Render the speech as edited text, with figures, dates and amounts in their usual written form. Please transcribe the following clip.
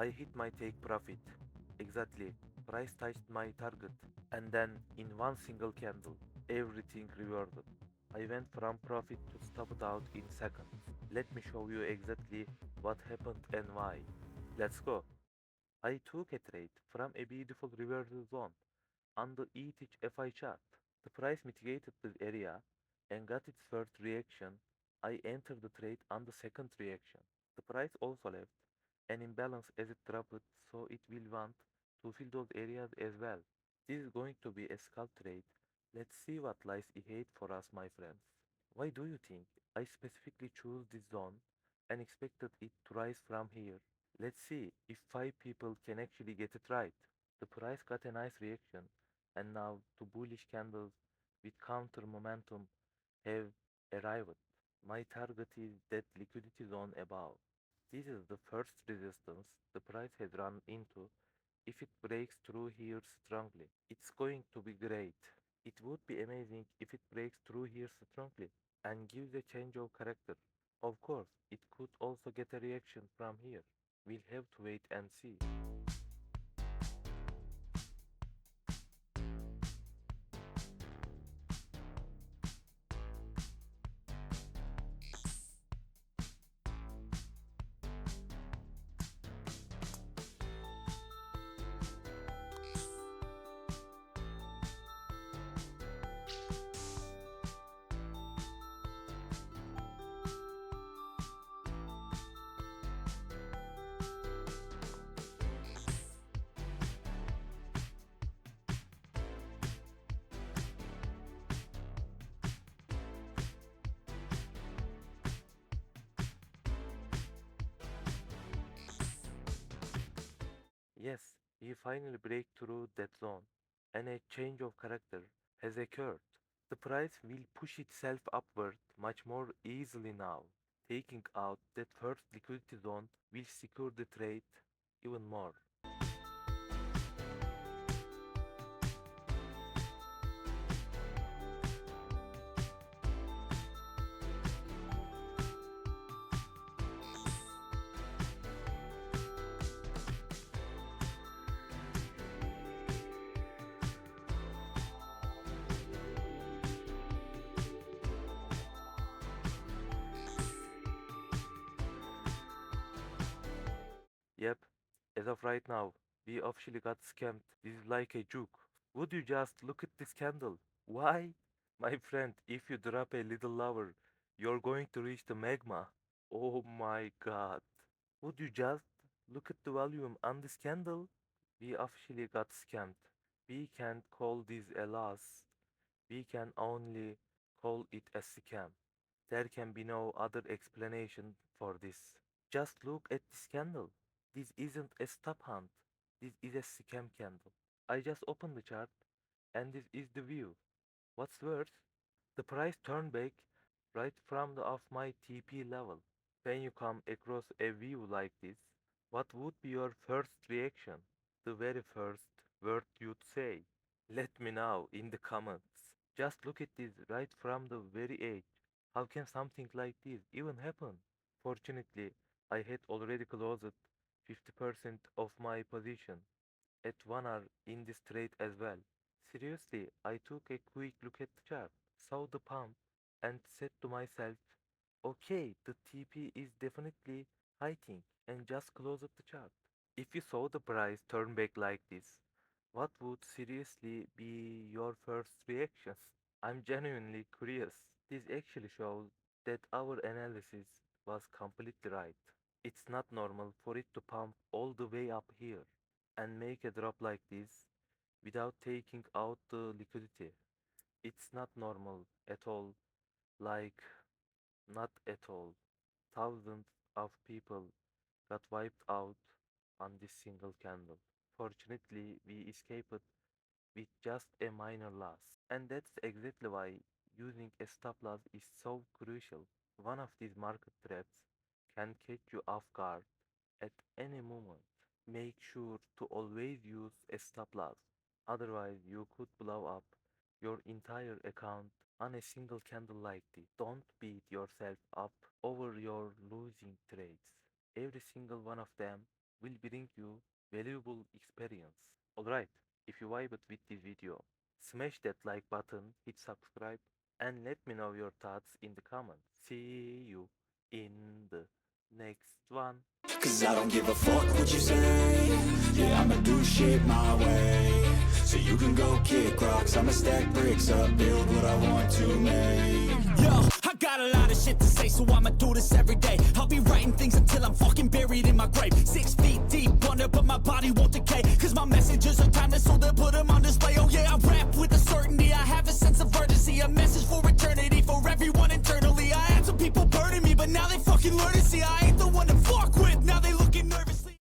I hit my take profit. Exactly. Price touched my target. And then, in one single candle, everything reverted. I went from profit to stop it out in seconds. Let me show you exactly what happened and why. Let's go. I took a trade from a beautiful reversal zone on the ETHFI chart. The price mitigated the area and got its first reaction. I entered the trade on the second reaction. The price also left an imbalance as it dropped, so it will want to fill those areas as well. This is going to be a scalp trade. Let's see what lies ahead for us, my friends. Why do you think I specifically chose this zone and expected it to rise from here? Let's see if 5 people can actually get it right. The price got a nice reaction, and now two bullish candles with counter momentum have arrived. My target is that liquidity zone above. This is the first resistance the price has run into. If it breaks through here strongly, it's going to be great. It would be amazing if it breaks through here strongly and gives a change of character. Of course, it could also get a reaction from here. We'll have to wait and see. Yes, he finally break through that zone, and a change of character has occurred. The price will push itself upward much more easily now. Taking out that first liquidity zone will secure the trade even more. Yep, as of right now, we officially got scammed. This is like a joke. Would you just look at this candle? Why? My friend, if you drop a little lower, you're going to reach the magma. Oh my god. Would you just look at the volume on this candle? We officially got scammed. We can't call this a loss. We can only call it a scam. There can be no other explanation for this. Just look at this candle. This isn't a stop hunt. This is a scam candle. I just opened the chart and this is the view. What's worse, the price turned back right from the off my TP level. When you come across a view like this, what would be your first reaction? The very first word you'd say. Let me know in the comments. Just look at this right from the very edge. How can something like this even happen? Fortunately, I had already closed 50% of my position at 1 hour in this trade as well. Seriously, I took a quick look at the chart, saw the pump, and said to myself, okay, the TP is definitely hiking, and just closed the chart. If you saw the price turn back like this, what would seriously be your first reaction? I'm genuinely curious. This actually shows that our analysis was completely right. It's not normal for it to pump all the way up here and make a drop like this without taking out the liquidity. It's not normal at all, like, not at all. Thousands of people got wiped out on this single candle. Fortunately, we escaped with just a minor loss. And that's exactly why using a stop loss is so crucial. One of these market traps can catch you off guard at any moment. Make sure to always use a stop loss. Otherwise, you could blow up your entire account on a single candle like this. Don't beat yourself up over your losing trades. Every single one of them will bring you valuable experience. Alright, if you vibed with this video, smash that like button, hit subscribe, and let me know your thoughts in the comments. See you in the next one. Cause I don't give a fuck what you say. Yeah, I'ma do shit my way. So you can go kick rocks, I'ma stack bricks up, build what I want to make. Yo, I got a lot of shit to say, so I'ma do this every day. I'll be writing things until I'm fucking buried in my grave. 6 feet deep under, but my body won't decay. Cause my messages are timeless, so they'll